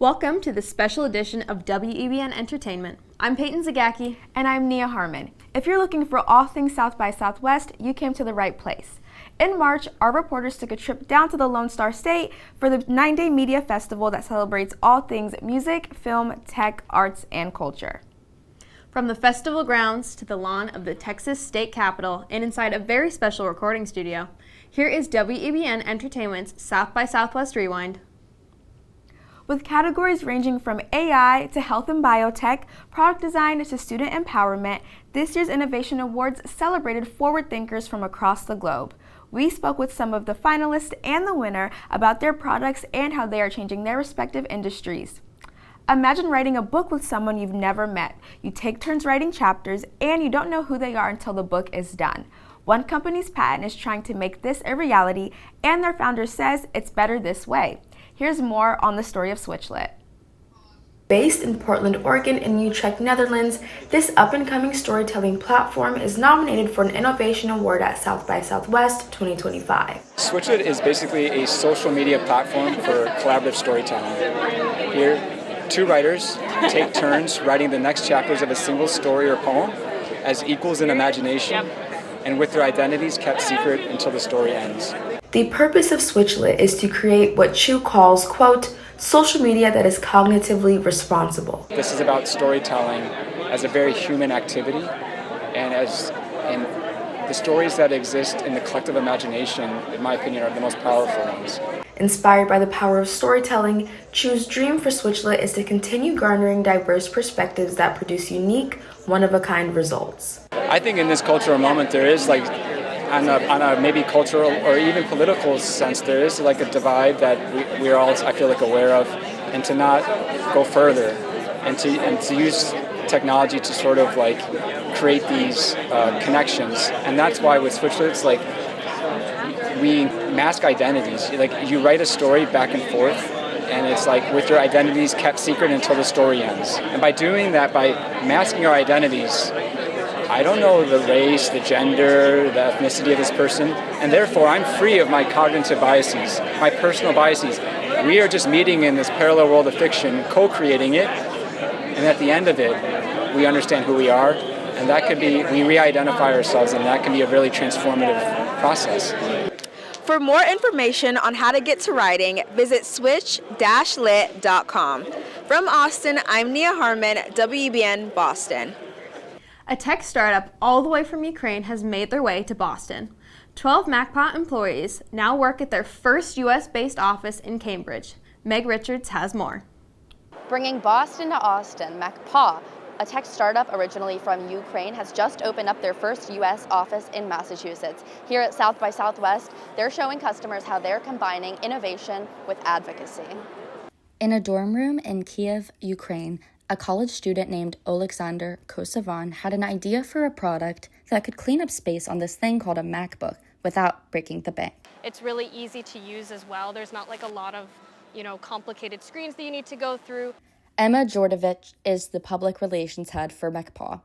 Welcome to the special edition of WEBN Entertainment. I'm Peyton Zagacki. And I'm Nia Harmon. If you're looking for all things South by Southwest, you came to the right place. In March, our reporters took a trip down to the Lone Star State for the 9-day media festival that celebrates all things music, film, tech, arts, and culture. From the festival grounds to the lawn of the Texas State Capitol and inside a very special recording studio, here is WEBN Entertainment's South by Southwest Rewind. With categories ranging from AI to health and biotech, product design to student empowerment, this year's Innovation Awards celebrated forward thinkers from across the globe. We spoke with some of the finalists and the winner about their products and how they are changing their respective industries. Imagine writing a book with someone you've never met. You take turns writing chapters and you don't know who they are until the book is done. One company's patent is trying to make this a reality, and their founder says it's better this way. Here's more on the story of Switchlit. Based in Portland, Oregon and Utrecht, Netherlands, this up-and-coming storytelling platform is nominated for an Innovation Award at South by Southwest 2025. Switchlit is basically a social media platform for collaborative storytelling. Here, two writers take turns writing the next chapters of a single story or poem as equals in imagination, and with their identities kept secret until the story ends. The purpose of Switchlit is to create what Chu calls, quote, social media that is cognitively responsible. This is about storytelling as a very human activity, and the stories that exist in the collective imagination, in my opinion, are the most powerful ones. Inspired by the power of storytelling, Chu's dream for Switchlit is to continue garnering diverse perspectives that produce unique, one-of-a-kind results. I think in this cultural moment there is on a maybe cultural or even political sense, there is a divide that we're all, I feel aware of, and to not go further and to use technology to sort of create these connections. And that's why with Switchlit, it's we mask identities. You write a story back and forth, and it's with your identities kept secret until the story ends. And by doing that, by masking our identities, I don't know the race, the gender, the ethnicity of this person, and therefore I'm free of my cognitive biases, my personal biases. We are just meeting in this parallel world of fiction, co-creating it, and at the end of it, we understand who we are, and that could be, we re-identify ourselves, and that can be a really transformative process. For more information on how to get to writing, visit switch-lit.com. From Austin, I'm Nia Harmon, WEBN Boston. A tech startup all the way from Ukraine has made their way to Boston. 12 MacPaw employees now work at their first U.S.-based office in Cambridge. Meg Richards has more. Bringing Boston to Austin, MacPaw, a tech startup originally from Ukraine, has just opened up their first U.S. office in Massachusetts. Here at South by Southwest, they're showing customers how they're combining innovation with advocacy. In a dorm room in Kiev, Ukraine, a college student named Oleksandr Kosovan had an idea for a product that could clean up space on this thing called a MacBook without breaking the bank. It's really easy to use as well. There's not a lot of, complicated screens that you need to go through. Emma Jordovich is the public relations head for MacPaw.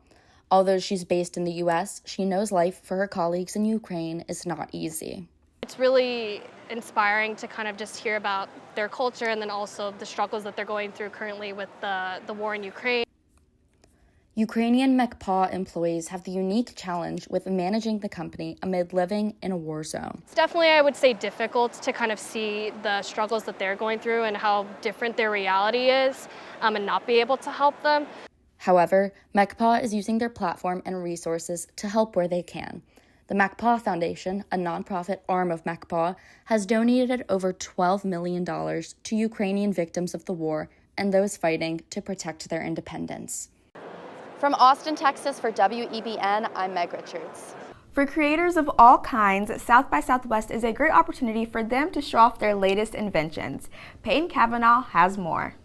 Although she's based in the U.S., she knows life for her colleagues in Ukraine is not easy. It's really inspiring to kind of just hear about their culture and then also the struggles that they're going through currently with the war in Ukraine. Ukrainian MacPaw employees have the unique challenge with managing the company amid living in a war zone. It's definitely, I would say, difficult to kind of see the struggles that they're going through and how different their reality is, and not be able to help them. However, MacPaw is using their platform and resources to help where they can. The MacPaw Foundation, a nonprofit arm of MacPaw, has donated over $12 million to Ukrainian victims of the war and those fighting to protect their independence. From Austin, Texas, for WEBN, I'm Meg Richards. For creators of all kinds, South by Southwest is a great opportunity for them to show off their latest inventions. Peyton Cavanaugh has more.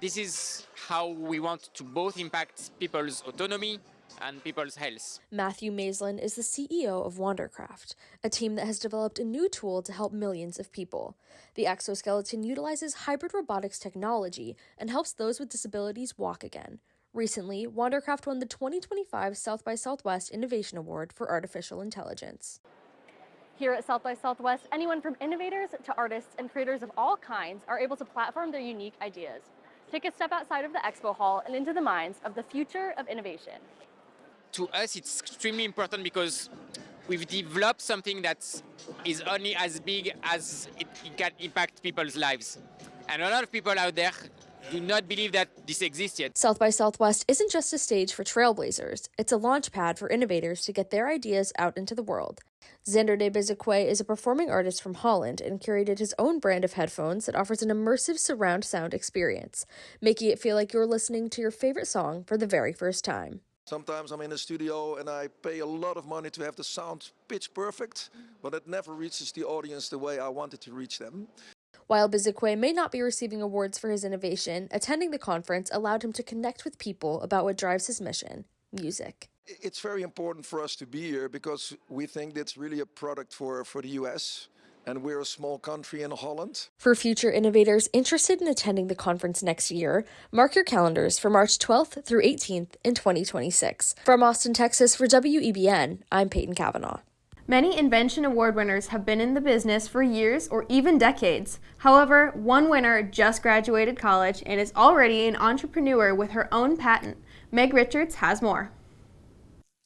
This is how we want to both impact people's autonomy and people's health. Matthew Maislin is the CEO of Wandercraft, a team that has developed a new tool to help millions of people. The exoskeleton utilizes hybrid robotics technology and helps those with disabilities walk again. Recently, Wandercraft won the 2025 South by Southwest Innovation Award for Artificial Intelligence. Here at South by Southwest, anyone from innovators to artists and creators of all kinds are able to platform their unique ideas. Take a step outside of the expo hall and into the minds of the future of innovation. To us, it's extremely important because we've developed something that is only as big as it can impact people's lives. And a lot of people out there do not believe that this exists yet. South by Southwest isn't just a stage for trailblazers, it's a launch pad for innovators to get their ideas out into the world. Xander de Bizekwe is a performing artist from Holland and curated his own brand of headphones that offers an immersive surround sound experience, making it feel like you're listening to your favorite song for the very first time. Sometimes I'm in the studio and I pay a lot of money to have the sound pitch perfect, but it never reaches the audience the way I wanted to reach them. While Bizekwe may not be receiving awards for his innovation, attending the conference allowed him to connect with people about what drives his mission: music. It's very important for us to be here because we think it's really a product for the US, and we're a small country in Holland. For future innovators interested in attending the conference next year, mark your calendars for March 12th through 18th in 2026. From Austin, Texas, for WEBN, I'm Peyton Kavanaugh. Many Invention Award winners have been in the business for years or even decades. However, one winner just graduated college and is already an entrepreneur with her own patent. Meg Richards has more.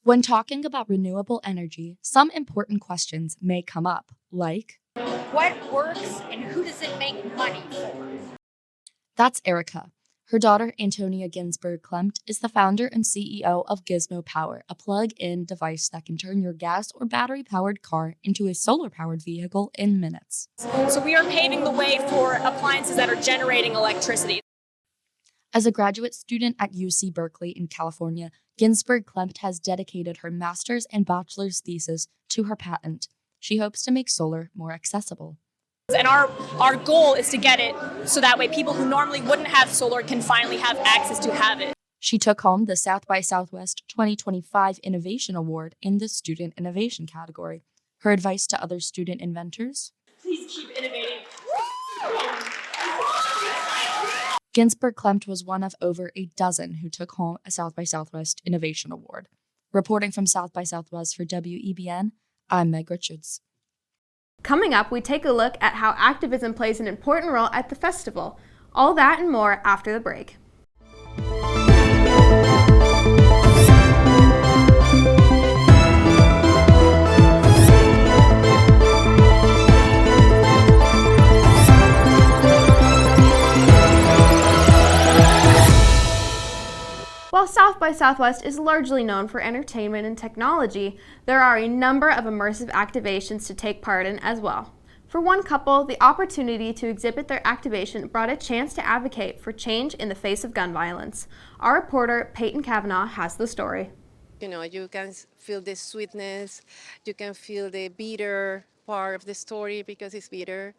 When talking about renewable energy, some important questions may come up, like, what works and who does it make money for? That's Erica. Her daughter, Antonia Ginsberg-Klempt, is the founder and CEO of Gizmo Power, a plug-in device that can turn your gas or battery-powered car into a solar-powered vehicle in minutes. So we are paving the way for appliances that are generating electricity. As a graduate student at UC Berkeley in California, Ginsberg-Klempt has dedicated her master's and bachelor's thesis to her patent. She hopes to make solar more accessible. And our goal is to get it so that way people who normally wouldn't have solar can finally have access to have it. She took home the South by Southwest 2025 Innovation Award in the Student Innovation category. Her advice to other student inventors? Please keep innovating. Ginsberg-Klempt was one of over a dozen who took home a South by Southwest Innovation Award. Reporting from South by Southwest for WEBN, I'm Meg Richards. Coming up, we take a look at how activism plays an important role at the festival. All that and more after the break. While South by Southwest is largely known for entertainment and technology, there are a number of immersive activations to take part in as well. For one couple, the opportunity to exhibit their activation brought a chance to advocate for change in the face of gun violence. Our reporter, Peyton Kavanaugh, has the story. You know, you can feel the sweetness, you can feel the bitter part of the story because it's bitter.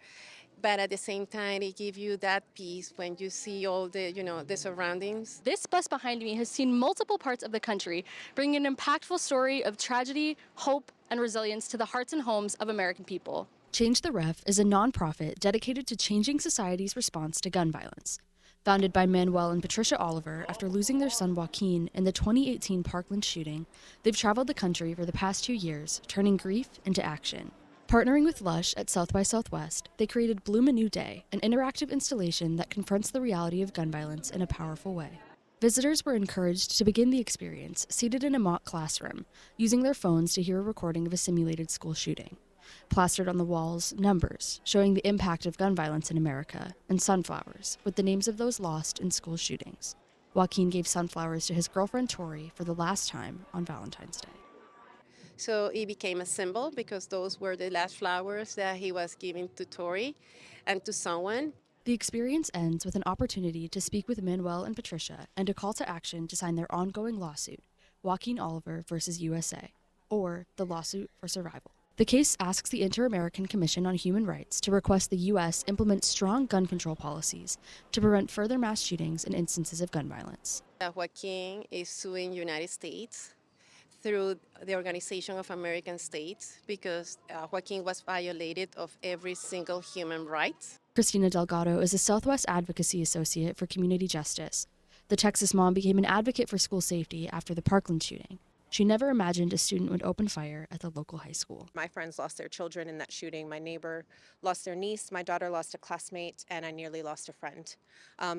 But at the same time, it gives you that peace when you see all the, the surroundings. This bus behind me has seen multiple parts of the country, bringing an impactful story of tragedy, hope, and resilience to the hearts and homes of American people. Change the Ref is a nonprofit dedicated to changing society's response to gun violence. Founded by Manuel and Patricia Oliver after losing their son Joaquin in the 2018 Parkland shooting, they've traveled the country for the past 2 years, turning grief into action. Partnering with Lush at South by Southwest, they created Bloom a New Day, an interactive installation that confronts the reality of gun violence in a powerful way. Visitors were encouraged to begin the experience seated in a mock classroom, using their phones to hear a recording of a simulated school shooting. Plastered on the walls, numbers showing the impact of gun violence in America, and sunflowers with the names of those lost in school shootings. Joaquin gave sunflowers to his girlfriend Tori for the last time on Valentine's Day. So it became a symbol because those were the last flowers that he was giving to Tori and to someone. The experience ends with an opportunity to speak with Manuel and Patricia and a call to action to sign their ongoing lawsuit, Joaquin Oliver versus USA, or the lawsuit for survival. The case asks the Inter-American Commission on Human Rights to request the U.S. implement strong gun control policies to prevent further mass shootings and instances of gun violence. Joaquin is suing United States through the Organization of American States because Joaquin was violated of every single human right. Christina Delgado is a Southwest Advocacy Associate for Community Justice. The Texas mom became an advocate for school safety after the Parkland shooting. She never imagined a student would open fire at the local high school. My friends lost their children in that shooting. My neighbor lost their niece. My daughter lost a classmate, and I nearly lost a friend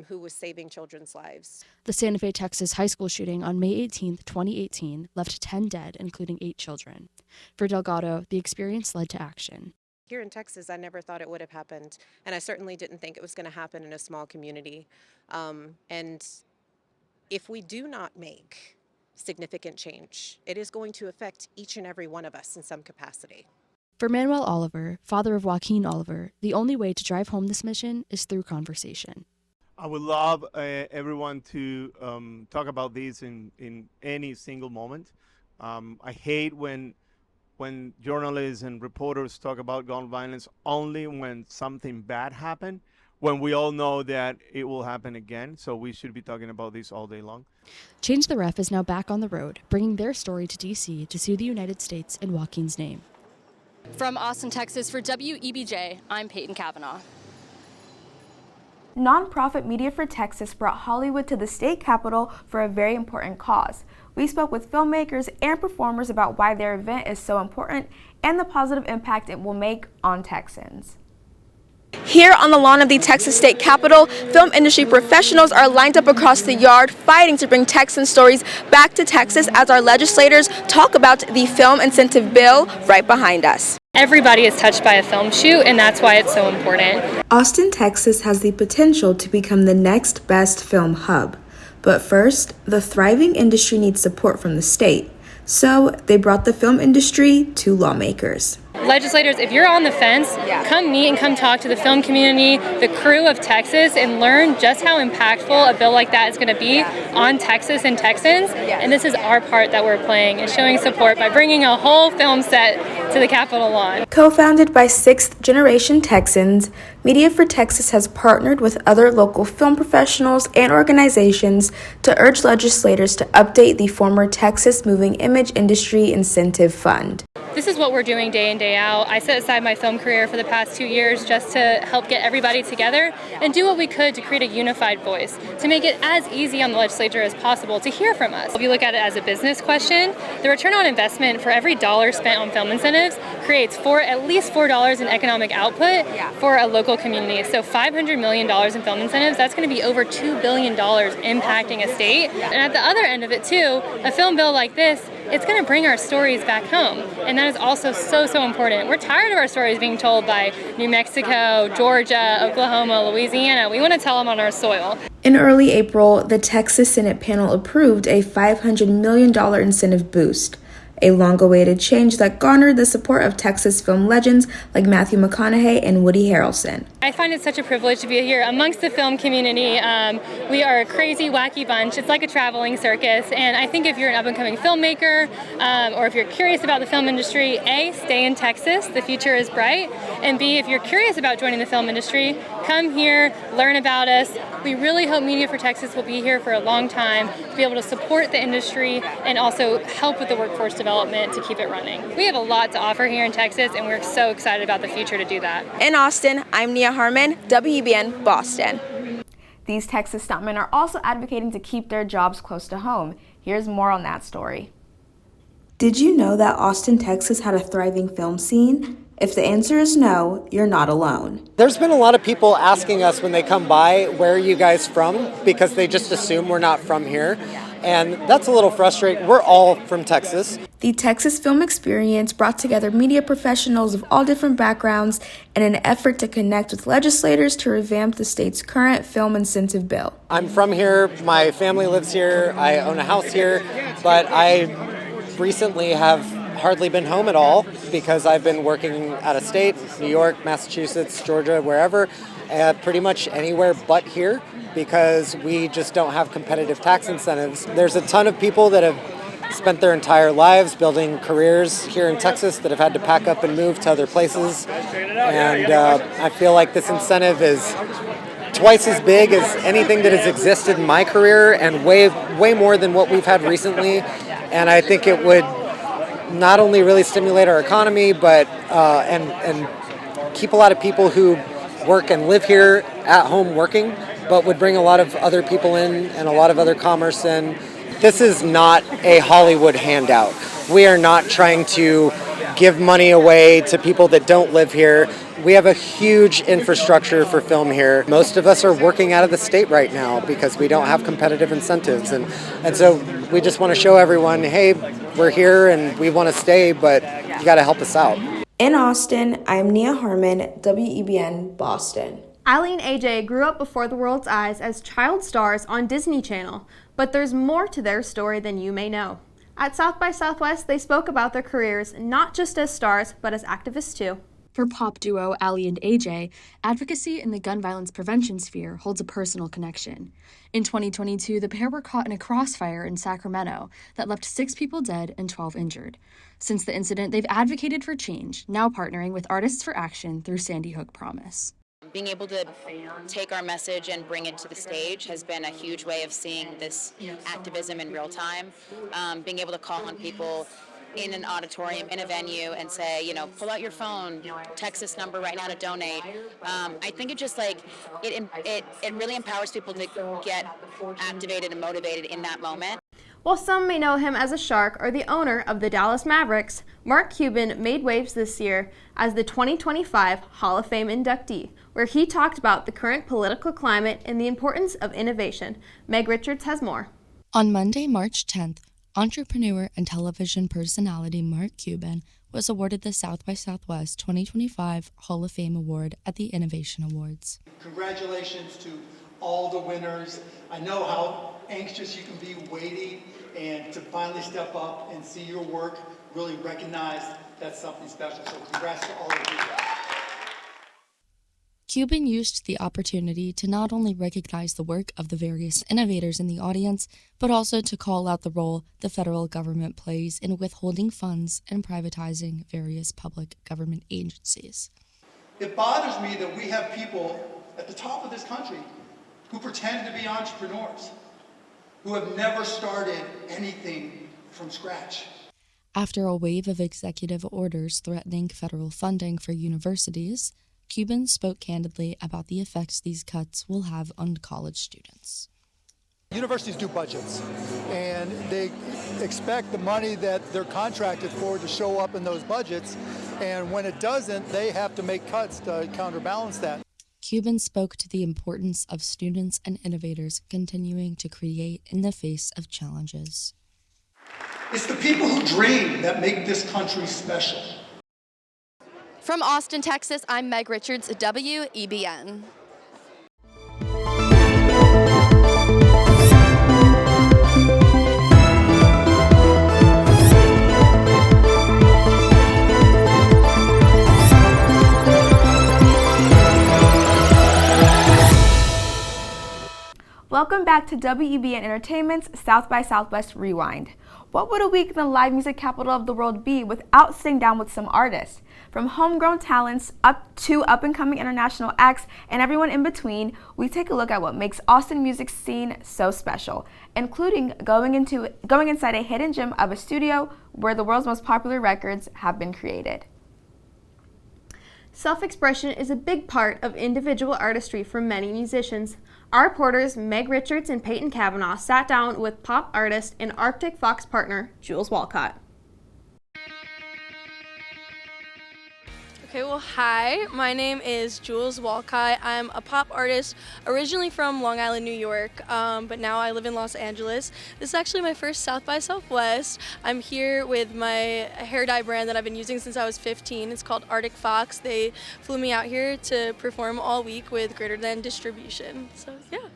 who was saving children's lives. The Santa Fe, Texas high school shooting on May 18, 2018, left 10 dead, including 8 children. For Delgado, the experience led to action. Here in Texas, I never thought it would have happened, and I certainly didn't think it was going to happen in a small community. And if we do not make significant change, it is going to affect each and every one of us in some capacity. For Manuel Oliver, father of Joaquin Oliver, the only way to drive home this mission is through conversation. I would love everyone to talk about this in any single moment. I hate when journalists and reporters talk about gun violence only when something bad happened, when we all know that it will happen again. So we should be talking about this all day long. Change the Ref is now back on the road, bringing their story to D.C. to sue the United States in Joaquin's name. From Austin, Texas, for WEBJ, I'm Peyton Kavanaugh. Nonprofit Media for Texas brought Hollywood to the state capitol for a very important cause. We spoke with filmmakers and performers about why their event is so important and the positive impact it will make on Texans. Here on the lawn of the Texas State Capitol, film industry professionals are lined up across the yard fighting to bring Texan stories back to Texas as our legislators talk about the film incentive bill right behind us. Everybody is touched by a film shoot, and that's why it's so important. Austin, Texas has the potential to become the next best film hub. But first, the thriving industry needs support from the state. So they brought the film industry to lawmakers. Legislators, if you're on the fence, come meet and come talk to the film community, the crew of Texas, and learn just how impactful a bill like that is going to be on Texas and Texans. And this is our part that we're playing and showing support by bringing a whole film set to the Capitol lawn. Co-founded by sixth-generation Texans, Media for Texas has partnered with other local film professionals and organizations to urge legislators to update the former Texas Moving Image Industry Incentive Fund. This is what we're doing day in, day out. I set aside my film career for the past 2 years just to help get everybody together and do what we could to create a unified voice, to make it as easy on the legislature as possible to hear from us. If you look at it as a business question, the return on investment for every dollar spent on film incentives creates at least $4 in economic output for a local community. So $500 million in film incentives, that's going to be over $2 billion impacting a state. And at the other end of it too, a film bill like this, it's going to bring our stories back home. And that is also so important. We're tired of our stories being told by New Mexico, Georgia, Oklahoma, Louisiana. We want to tell them on our soil. In early April, the Texas Senate panel approved a $500 million incentive boost, a long-awaited change that garnered the support of Texas film legends like Matthew McConaughey and Woody Harrelson. I find it such a privilege to be here amongst the film community. We are a crazy, wacky bunch. It's like a traveling circus, and I think if you're an up-and-coming filmmaker or if you're curious about the film industry, A, stay in Texas, the future is bright, and B, if you're curious about joining the film industry, come here, learn about us. We really hope Media for Texas will be here for a long time to be able to support the industry and also help with the workforce development to keep it running. We have a lot to offer here in Texas, and we're so excited about the future to do that. In Austin, I'm Nia Harmon, WEBN Boston. These Texas stuntmen are also advocating to keep their jobs close to home. Here's more on that story. Did you know that Austin, Texas had a thriving film scene? If the answer is no, you're not alone. There's been a lot of people asking us when they come by, where are you guys from? Because they just assume we're not from here. And that's a little frustrating. We're all from Texas. The Texas Film Experience brought together media professionals of all different backgrounds in an effort to connect with legislators to revamp the state's current film incentive bill. I'm from here. My family lives here. I own a house here. But I recently have hardly been home at all because I've been working out of state, New York, Massachusetts, Georgia, wherever, pretty much anywhere but here because we just don't have competitive tax incentives. There's a ton of people that have spent their entire lives building careers here in Texas that have had to pack up and move to other places. And I feel like this incentive is twice as big as anything that has existed in my career and way more than what we've had recently. And I think it would not only really stimulate our economy, but and keep a lot of people who work and live here at home working, but would bring a lot of other people in and a lot of other commerce in. this is not a Hollywood handout. We are not trying to give money away to people that don't live here. We have a huge infrastructure for film here. Most of us are working out of the state right now because we don't have competitive incentives. And so we just want to show everyone, hey, we're here and we want to stay, but you got to help us out. In Austin, I am Nia Harmon, WEBN Boston. Ali and AJ grew up before the world's eyes as child stars on Disney Channel, but there's more to their story than you may know. At South by Southwest, they spoke about their careers not just as stars, but as activists too. For pop duo Ali and AJ, advocacy in the gun violence prevention sphere holds a personal connection. In 2022, the pair were caught in a crossfire in Sacramento that left 6 people dead and 12 injured. Since the incident, they've advocated for change, now partnering with Artists for Action through Sandy Hook Promise. Being able to take our message and bring it to the stage has been a huge way of seeing this activism in real time. Being able to call on people in an auditorium, in a venue, and say, pull out your phone, text this number right now to donate. I think it just it really empowers people to get activated and motivated in that moment. While some may know him as a Shark or the owner of the Dallas Mavericks, Mark Cuban made waves this year as the 2025 Hall of Fame inductee, where he talked about the current political climate and the importance of innovation. Meg Richards has more. On Monday, March 10th, entrepreneur and television personality Mark Cuban was awarded the South by Southwest 2025 Hall of Fame Award at the Innovation Awards. Congratulations to all the winners. I know how anxious you can be waiting, and to finally step up and see your work really recognized, that's something special. So congrats to all of you. Cuban used the opportunity to not only recognize the work of the various innovators in the audience, but also to call out the role the federal government plays in withholding funds and privatizing various public government agencies. It bothers me that we have people at the top of this country who pretend to be entrepreneurs, who have never started anything from scratch. After a wave of executive orders threatening federal funding for universities, Cuban spoke candidly about the effects these cuts will have on college students. Universities do budgets, and they expect the money that they're contracted for to show up in those budgets, and when it doesn't, they have to make cuts to counterbalance that. Cuban spoke to the importance of students and innovators continuing to create in the face of challenges. It's the people who dream that make this country special. From Austin, Texas, I'm Meg Richards, WEBN. Welcome back to WEBN Entertainment's South by Southwest Rewind. What would a week in the live music capital of the world be without sitting down with some artists? From homegrown talents up to up-and-coming international acts and everyone in between, we take a look at what makes Austin music scene so special, including going inside a hidden gem of a studio where the world's most popular records have been created. Self-expression is a big part of individual artistry for many musicians. Our reporters Meg Richards and Peyton Kavanaugh sat down with pop artist and Arctic Fox partner Jules Walcott. Okay, well, hi, my name is Jules Walcott. I'm a pop artist originally from Long Island, New York, but now I live in Los Angeles. This is actually my first South by Southwest. I'm here with my hair dye brand that I've been using since I was 15. It's called Arctic Fox. They flew me out here to perform all week with Greater Than Distribution, so yeah.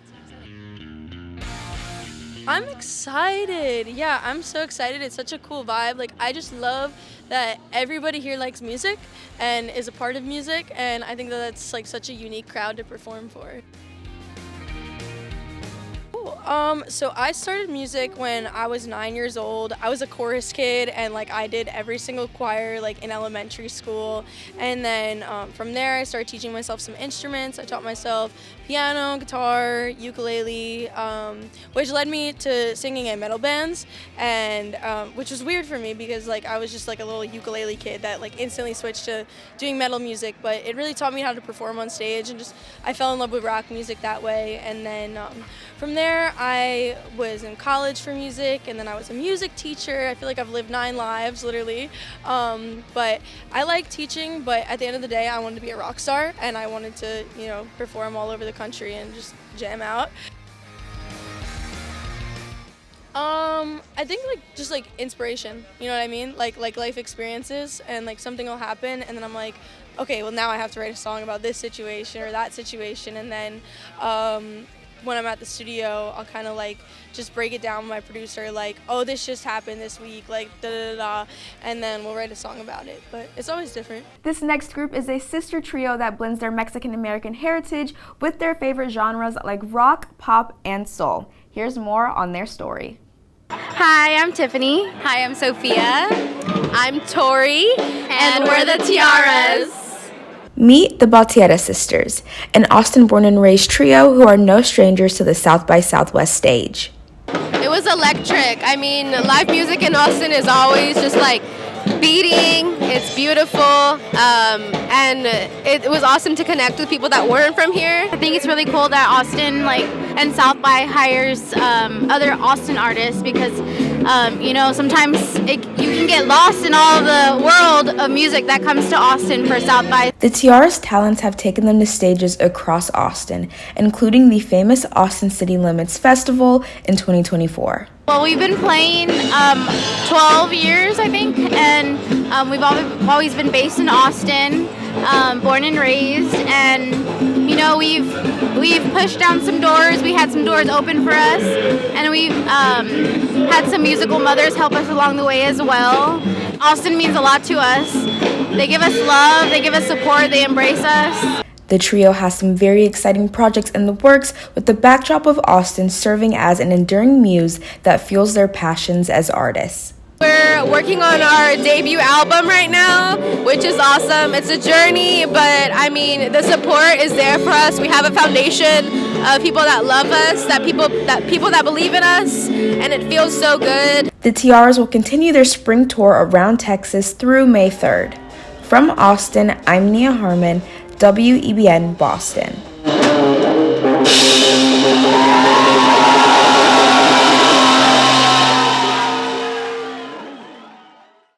I'm excited. Yeah, I'm so excited. It's such a cool vibe. Like, I just love that everybody here likes music and is a part of music, and I think that that's like such a unique crowd to perform for. So I started music when I was 9 years old. I was a chorus kid, and like I did every single choir like in elementary school. And then from there I started teaching myself some instruments. I taught myself piano, guitar, ukulele, which led me to singing in metal bands, and which was weird for me because like I was just like a little ukulele kid that like instantly switched to doing metal music. But it really taught me how to perform on stage, and just I fell in love with rock music that way. And then from there there, I was in college for music, and then I was a music teacher. I feel like I've lived 9 lives, literally. But I like teaching, but at the end of the day, I wanted to be a rock star, and I wanted to, perform all over the country and just jam out. I think just inspiration, you know what I mean? Like life experiences, and like something will happen, and then I'm like, okay, well now I have to write a song about this situation or that situation, and then when I'm at the studio, I'll kind of just break it down with my producer, oh, this just happened this week, da-da-da-da, and then we'll write a song about it, but it's always different. This next group is a sister trio that blends their Mexican-American heritage with their favorite genres like rock, pop, and soul. Here's more on their story. Hi, I'm Tiffany. Hi, I'm Sophia. I'm Tori. And we're the Tiaras. Meet the Baltiera sisters, an Austin-born and raised trio who are no strangers to the South by Southwest stage. It was electric. I mean, live music in Austin is always just beating. It's beautiful, and it was awesome to connect with people that weren't from here. I think it's really cool that Austin and South by hires other Austin artists, because sometimes you can get lost in all the world of music that comes to Austin for South by. The Tiaras' talents have taken them to stages across Austin, including the famous Austin City Limits Festival in 2024. Well, we've been playing 12 years, I think, and we've always been based in Austin, born and raised, and we've pushed down some doors. We had some doors open for us, and we've had some musical mothers help us along the way as well. Austin means a lot to us. They give us love, they give us support, they embrace us. The trio has some very exciting projects in the works, with the backdrop of Austin serving as an enduring muse that fuels their passions as artists. We're working on our debut album right now, which is awesome. It's a journey, but I mean, the support is there for us. We have a foundation of people that love us, people that believe in us, and it feels so good. The Tiaras will continue their spring tour around Texas through May 3rd. From Austin, I'm Nia Harmon, WEBN Boston.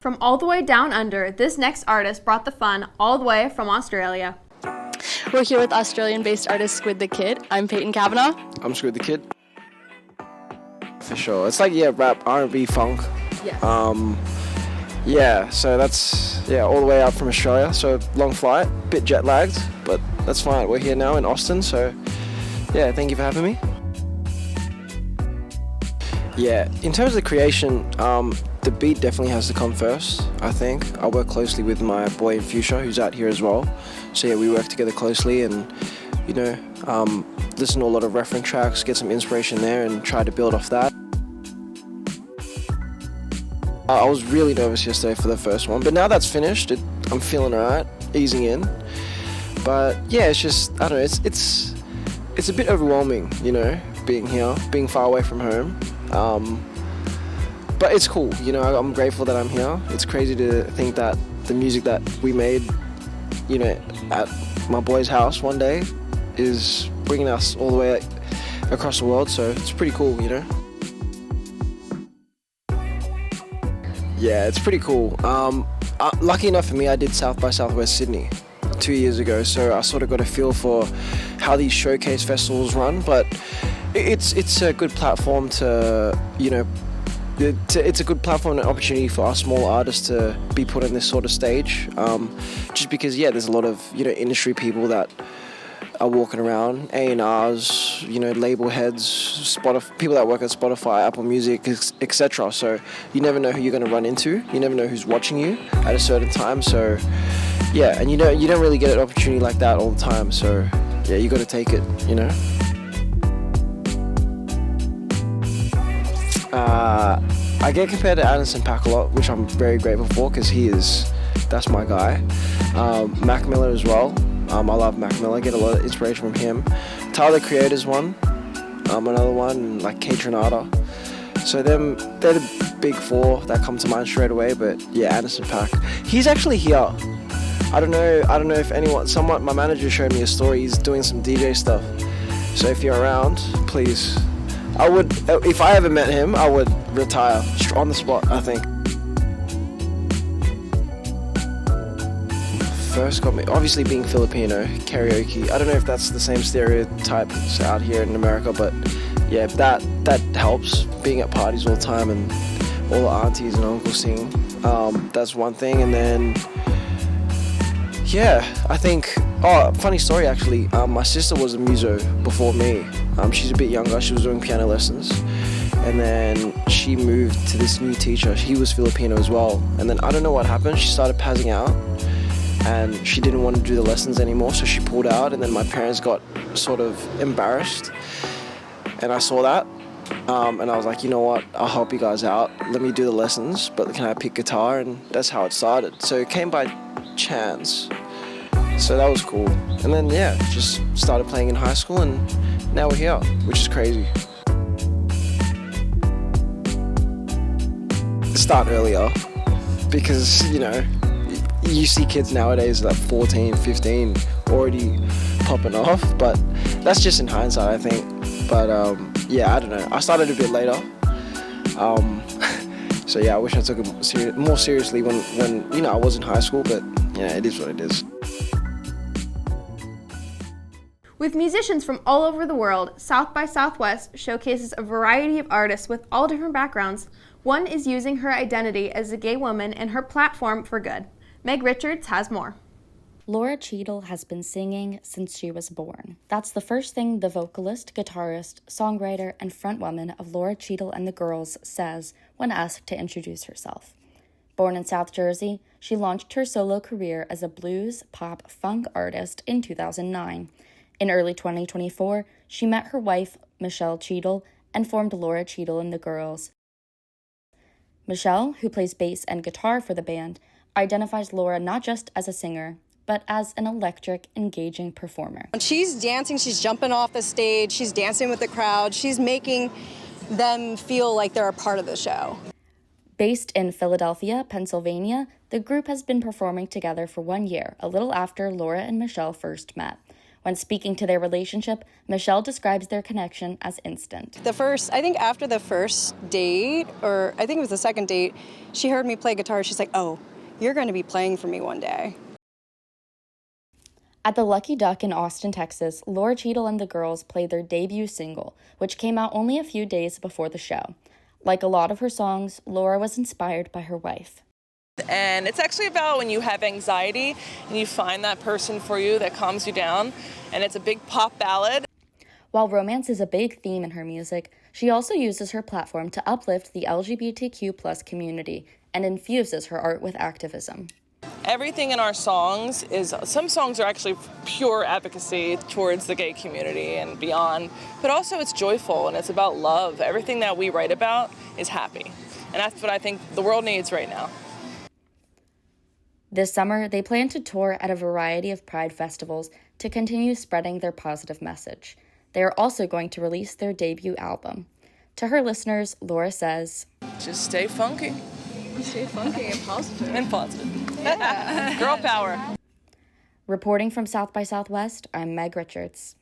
From all the way down under, this next artist brought the fun all the way from Australia. We're here with Australian-based artist Squid the Kid. I'm Peyton Kavanagh. I'm Squid the Kid. For sure. It's rap, R&B, funk. Yes. So that's, all the way out from Australia. So long flight, bit jet lagged, but that's fine. We're here now in Austin, so thank you for having me. In terms of the creation, the beat definitely has to come first, I think. I work closely with my boy in Fuchsia, who's out here as well. So we work together closely and, listen to a lot of reference tracks, get some inspiration there and try to build off that. I was really nervous yesterday for the first one, but now that's finished, I'm feeling alright, easing in. But it's just, I don't know, it's a bit overwhelming, being here, being far away from home. But it's cool, I'm grateful that I'm here. It's crazy to think that the music that we made, at my boy's house one day is bringing us all the way across the world, so it's pretty cool, Yeah, it's pretty cool. Lucky enough for me, I did South by Southwest Sydney 2 years ago, so I sort of got a feel for how these showcase festivals run, but it's a good platform to, it's a good platform and an opportunity for us small artists to be put on this sort of stage, just because, there's a lot of, industry people that are walking around, A&Rs, label heads, people that work at Spotify, Apple Music, etc. So you never know who you're going to run into. You never know who's watching you at a certain time. So and you don't really get an opportunity like that all the time. So you got to take it. I get compared to Anderson .Paak a lot, which I'm very grateful for because that's my guy. Mac Miller as well. I love Mac Miller, I get a lot of inspiration from him. Tyler the Creator's one, another one, like Kate Renata. So they're the big four that come to mind straight away, but Anderson .Paak. He's actually here. I don't know if my manager showed me a story, he's doing some DJ stuff. So if you're around, please I would, if I ever met him, I would retire on the spot, I think. First got me, obviously being Filipino, karaoke. I don't know if that's the same stereotypes out here in America, but yeah, that helps, being at parties all the time and all the aunties and uncles singing. That's one thing. And then, yeah, I think, funny story actually, my sister was a muso before me. She's a bit younger, she was doing piano lessons. And then she moved to this new teacher. He was Filipino as well. And then I don't know what happened, she started passing out. And she didn't want to do the lessons anymore, so she pulled out, and then my parents got sort of embarrassed, and I saw that, and I was like, you know what, I'll help you guys out, let me do the lessons, but can I pick guitar? And that's how it started. So it came by chance, so that was cool. And then yeah, just started playing in high school, and now we're here, which is crazy. Start earlier, because you know, you see kids nowadays like 14, 15 already popping off, but that's just in hindsight, I think. But yeah, I don't know. I started a bit later. So yeah, I wish I took it more seriously when you know I was in high school, but yeah, it is what it is. With musicians from all over the world, South by Southwest showcases a variety of artists with all different backgrounds. One is using her identity as a gay woman and her platform for good. Meg Richards has more. Laura Cheadle has been singing since she was born. That's the first thing the vocalist, guitarist, songwriter, and frontwoman of Laura Cheadle and the Girls says when asked to introduce herself. Born in South Jersey, she launched her solo career as a blues, pop, funk artist in 2009. In early 2024, she met her wife, Michelle Cheadle, and formed Laura Cheadle and the Girls. Michelle, who plays bass and guitar for the band, identifies Laura not just as a singer, but as an electric, engaging performer. When she's dancing, she's jumping off the stage, she's dancing with the crowd, she's making them feel like they're a part of the show. Based in Philadelphia, Pennsylvania, the group has been performing together for 1 year, a little after Laura and Michelle first met. When speaking to their relationship, Michelle describes their connection as instant. I think after the first date, or I think it was the second date, she heard me play guitar, she's like, oh, you're going to be playing for me one day. At the Lucky Duck in Austin, Texas, Laura Cheadle and the Girls played their debut single, which came out only a few days before the show. Like a lot of her songs, Laura was inspired by her wife. And it's actually about when you have anxiety and you find that person for you that calms you down, and it's a big pop ballad. While romance is a big theme in her music, she also uses her platform to uplift the LGBTQ+ community and infuses her art with activism. Everything in our songs some songs are actually pure advocacy towards the gay community and beyond, but also it's joyful and it's about love. Everything that we write about is happy, and that's what I think the world needs right now. This summer, they plan to tour at a variety of Pride festivals to continue spreading their positive message. They are also going to release their debut album. To her listeners, Laura says, just stay funky. Stay funky and positive. And positive. Yeah. Girl power. Reporting from South by Southwest, I'm Meg Richards.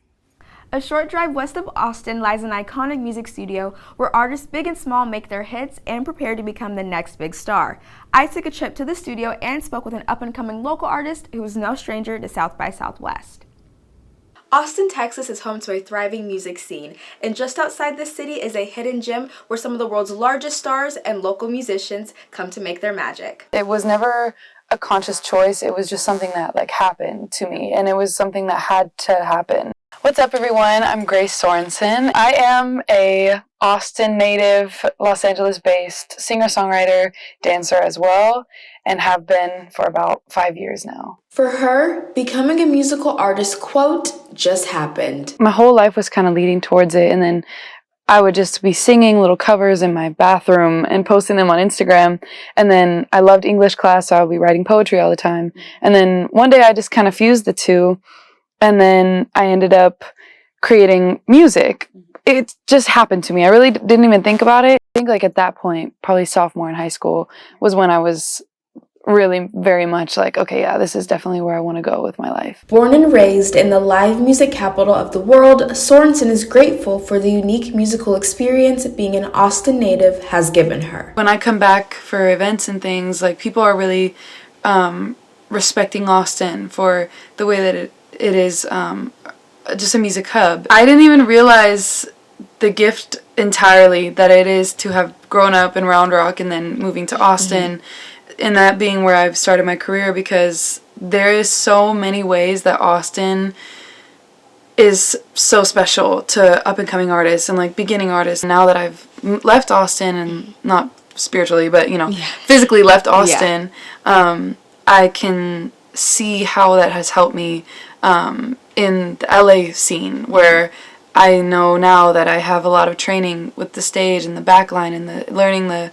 A short drive west of Austin lies an iconic music studio where artists big and small make their hits and prepare to become the next big star. I took a trip to the studio and spoke with an up-and-coming local artist who is no stranger to South by Southwest. Austin, Texas is home to a thriving music scene, and just outside this city is a hidden gem where some of the world's largest stars and local musicians come to make their magic. It was never a conscious choice, it was just something that happened to me, and it was something that had to happen. What's up, everyone? I'm Grace Sorensen. I am a Austin native, Los Angeles-based singer-songwriter, dancer as well, and have been for about 5 years now. For her, becoming a musical artist, quote, just happened. My whole life was kind of leading towards it, and then I would just be singing little covers in my bathroom and posting them on Instagram. And then I loved English class, so I would be writing poetry all the time. And then one day I just kind of fused the two, and then I ended up creating music. It just happened to me. I really didn't even think about it. I think at that point, probably sophomore in high school, was when I was really very much like, okay, yeah, this is definitely where I want to go with my life. Born and raised in the live music capital of the world, Sorensen is grateful for the unique musical experience being an Austin native has given her. When I come back for events and things, like, people are really respecting Austin for the way that it is just a music hub. I didn't even realize the gift entirely that it is to have grown up in Round Rock and then moving to Austin, and that being where I've started my career, because there is so many ways that Austin is so special to up-and-coming artists and like beginning artists. Now that I've left Austin, and not spiritually, but physically left Austin, I can see how that has helped me in the LA scene, where I know now that I have a lot of training with the stage and the backline and the learning the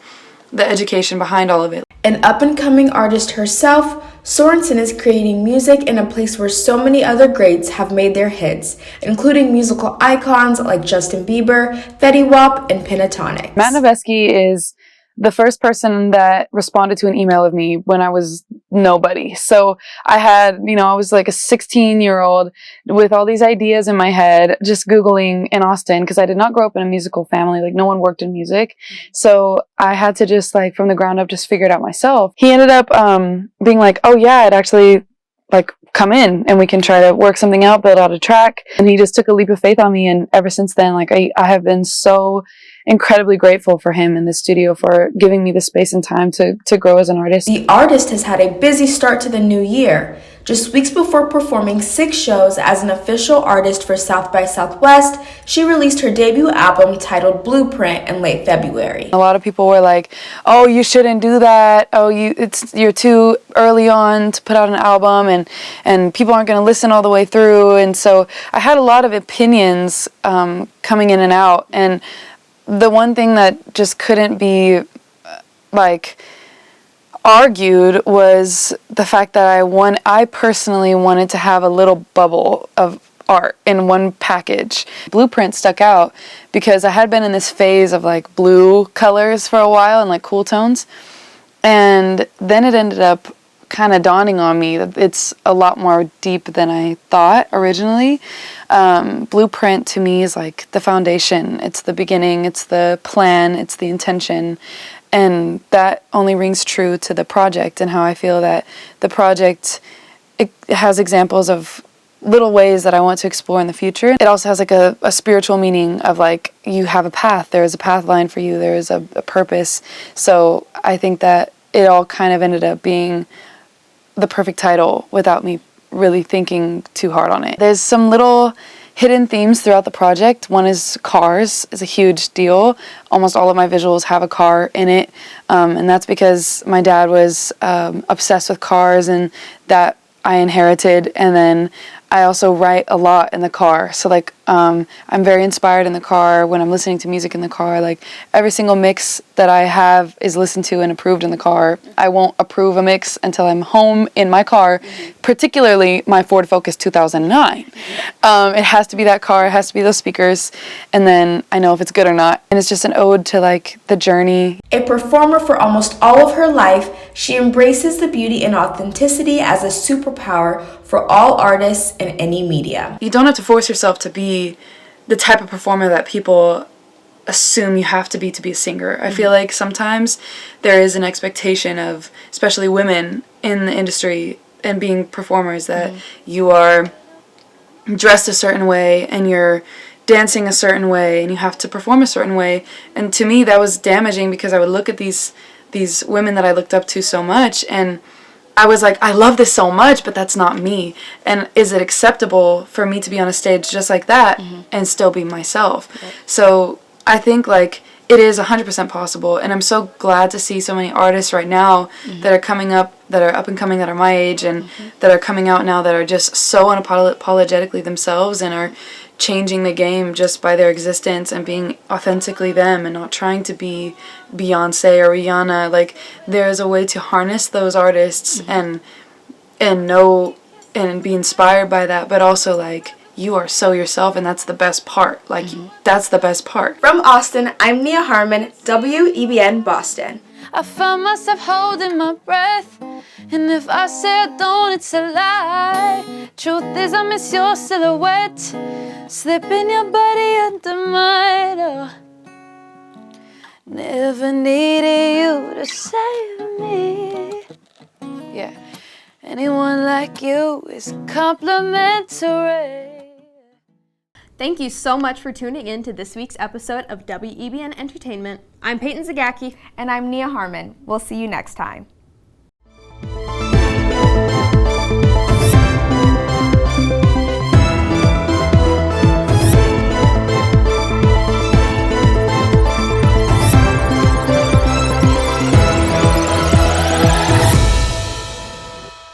education behind all of it. An up-and-coming artist herself, Sorensen is creating music in a place where so many other greats have made their hits, including musical icons like Justin Bieber, Fetty Wap, and Pentatonics. Matt Noveski is the first person that responded to an email of me when I was nobody. So I had, I was like a 16-year-old with all these ideas in my head, just Googling in Austin, because I did not grow up in a musical family. Like, no one worked in music. So I had to just, like, from the ground up, just figure it out myself. He ended up being like, oh yeah, I'd actually, like, come in and we can try to work something out, build out a track. And he just took a leap of faith on me. And ever since then, like, I have been so incredibly grateful for him in the studio for giving me the space and time to grow as an artist. The artist has had a busy start to the new year. Just weeks before performing 6 shows as an official artist for South by Southwest, she released her debut album titled Blueprint in late February. A lot of people were like, oh, you shouldn't do that. Oh, you're too early on to put out an album, and people aren't going to listen all the way through. And so I had a lot of opinions coming in and out, and the one thing that just couldn't be argued was the fact that I personally wanted to have a little bubble of art in one package. Blueprint stuck out because I had been in this phase of like blue colors for a while and like cool tones, and then it ended up kind of dawning on me that it's a lot more deep than I thought originally. Blueprint to me is like the foundation. It's the beginning, it's the plan, it's the intention. And that only rings true to the project and how I feel that the project, it has examples of little ways that I want to explore in the future. It also has like a spiritual meaning of like, you have a path, there is a path line for you, there is a purpose. So I think that it all kind of ended up being the perfect title without me really thinking too hard on it. There's some little hidden themes throughout the project. One is cars is a huge deal. Almost all of my visuals have a car in it, and that's because my dad was obsessed with cars, and that I inherited. And then I also write a lot in the car, so like I'm very inspired in the car when I'm listening to music in the car. Like every single mix that I have is listened to and approved in the car. I won't approve a mix until I'm home in my car, particularly my Ford Focus 2009. It has to be that car, it has to be those speakers, and then I know if it's good or not. And it's just an ode to like the journey. A performer for almost all of her life, she embraces the beauty and authenticity as a superpower for all artists in any media. You don't have to force yourself to be the type of performer that people assume you have to be a singer. I feel like sometimes there is an expectation of, especially women in the industry and being performers, that you are dressed a certain way and you're dancing a certain way and you have to perform a certain way. And to me that was damaging, because I would look at these women that I looked up to so much, and I was like, I love this so much, but that's not me. And is it acceptable for me to be on a stage just like that and still be myself? Right. So I think like it is 100% possible, and I'm so glad to see so many artists right now that are coming up, that are up and coming, that are my age, and that are coming out now that are just so unapologetically themselves and are changing the game just by their existence and being authentically them and not trying to be Beyonce or Rihanna. Like there's a way to harness those artists and know and be inspired by that, but also like you are so yourself, and that's the best part. Like that's the best part. From Austin, I'm Nia Harmon, WEBN Boston. I found myself holding my breath, And if I say I don't, it's a lie. Truth is I miss your silhouette, slipping your body under mine. Oh. Never needed you to save me. Yeah, anyone like you is complimentary. Thank you so much for tuning in to this week's episode of WEBN Entertainment. I'm Peyton Zagacki. And I'm Nia Harmon. We'll see you next time.